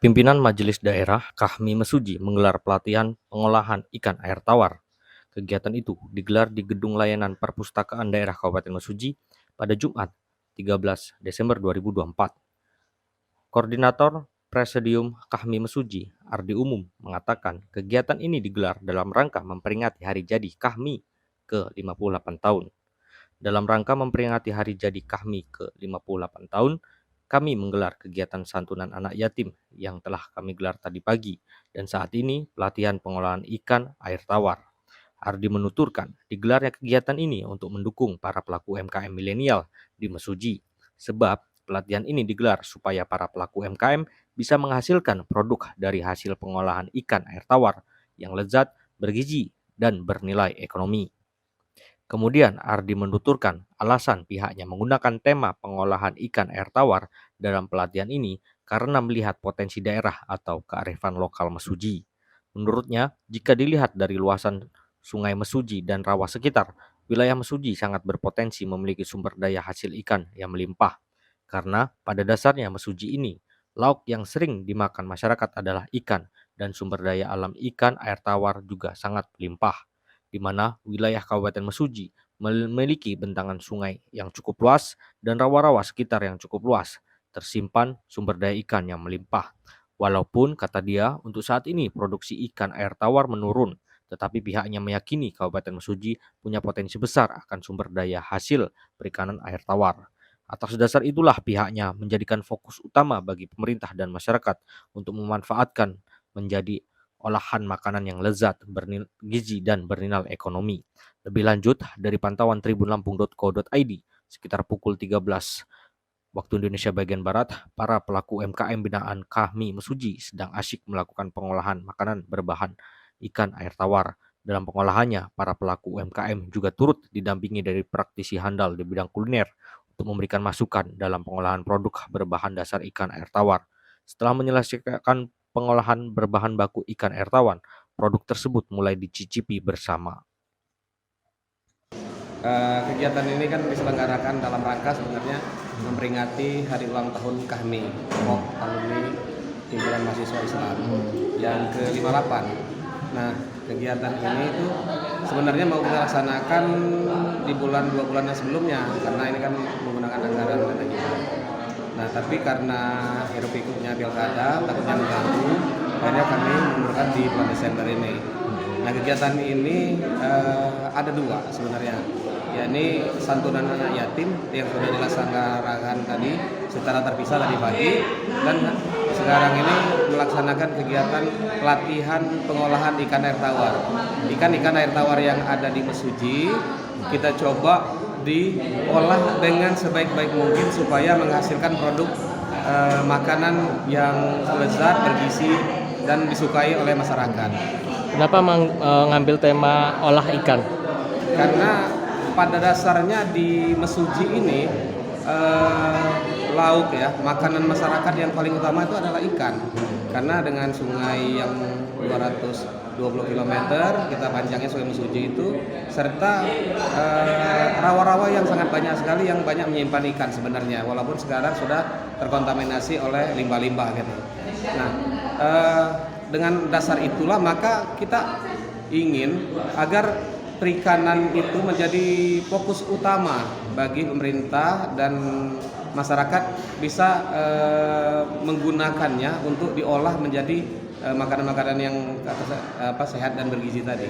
Pimpinan Majelis Daerah Kahmi Mesuji menggelar pelatihan pengolahan ikan air tawar. Kegiatan itu digelar di Gedung Layanan Perpustakaan Daerah Kabupaten Mesuji pada Jumat 13 Desember 2024. Koordinator Presidium Kahmi Mesuji, Ardi Umum, mengatakan kegiatan ini digelar dalam rangka memperingati Hari Jadi Kahmi ke-58 tahun. Dalam rangka memperingati Hari Jadi Kahmi ke-58 tahun, kami menggelar kegiatan santunan anak yatim yang telah kami gelar tadi pagi, dan saat ini pelatihan pengolahan ikan air tawar. Ardi menuturkan, digelarnya kegiatan ini untuk mendukung para pelaku UMKM milenial di Mesuji, sebab pelatihan ini digelar supaya para pelaku UMKM bisa menghasilkan produk dari hasil pengolahan ikan air tawar yang lezat, bergizi, dan bernilai ekonomi. Kemudian Ardi menuturkan alasan pihaknya menggunakan tema pengolahan ikan air tawar dalam pelatihan ini karena melihat potensi daerah atau kearifan lokal Mesuji. Menurutnya, jika dilihat dari luasan Sungai Mesuji dan rawa sekitar, wilayah Mesuji sangat berpotensi memiliki sumber daya hasil ikan yang melimpah. Karena pada dasarnya Mesuji ini, lauk yang sering dimakan masyarakat adalah ikan, dan sumber daya alam ikan air tawar juga sangat melimpah, di mana wilayah Kabupaten Mesuji memiliki bentangan sungai yang cukup luas dan rawa-rawa sekitar yang cukup luas, tersimpan sumber daya ikan yang melimpah. Walaupun, kata dia, untuk saat ini produksi ikan air tawar menurun, tetapi pihaknya meyakini Kabupaten Mesuji punya potensi besar akan sumber daya hasil perikanan air tawar. Atas dasar itulah pihaknya menjadikan fokus utama bagi pemerintah dan masyarakat untuk memanfaatkan menjadi olahan makanan yang lezat, bergizi, dan bernilai ekonomi. Lebih lanjut, dari pantauan tribunlampung.co.id, sekitar pukul 13 waktu Indonesia bagian Barat, para pelaku UMKM binaan Kahmi Mesuji sedang asyik melakukan pengolahan makanan berbahan ikan air tawar. Dalam pengolahannya, para pelaku UMKM juga turut didampingi dari praktisi handal di bidang kuliner untuk memberikan masukan dalam pengolahan produk berbahan dasar ikan air tawar. Setelah menyelesaikan pengolahan berbahan baku ikan air tawar, produk tersebut mulai dicicipi bersama. Kegiatan ini kan diselenggarakan dalam rangka sebenarnya memperingati hari ulang tahun Kahmi, alumni Himpunan Mahasiswa Islam yang ke-58. Nah, kegiatan ini itu sebenarnya mau kita laksanakan di bulan 2 bulan yang sebelumnya, karena ini kan menggunakan anggaran dana kita. Nah, tapi karena hiruk pikuknya pilkada takutnya mengganggu, akhirnya kami mundurkan di bulan Desember ini. Nah, kegiatan ini ada dua sebenarnya, yakni santunan anak yatim yang sudah dilaksanakan tadi secara terpisah tadi pagi, dan sekarang ini melaksanakan kegiatan pelatihan pengolahan ikan air tawar. Ikan air tawar yang ada di Mesuji kita coba diolah dengan sebaik-baik mungkin supaya menghasilkan produk makanan yang lezat, bergizi, dan disukai oleh masyarakat. Kenapa mengambil tema olah ikan? Karena pada dasarnya di Mesuji ini lauk ya, makanan masyarakat yang paling utama itu adalah ikan. Karena dengan sungai yang 220 km kita panjangnya Sungai Mesuji itu, serta rawa-rawa yang sangat banyak sekali yang banyak menyimpan ikan sebenarnya, walaupun sekarang sudah terkontaminasi oleh limbah-limbah gitu. Nah, dengan dasar itulah maka kita ingin agar perikanan itu menjadi fokus utama bagi pemerintah dan masyarakat bisa menggunakannya untuk diolah menjadi makanan-makanan yang sehat dan bergizi tadi.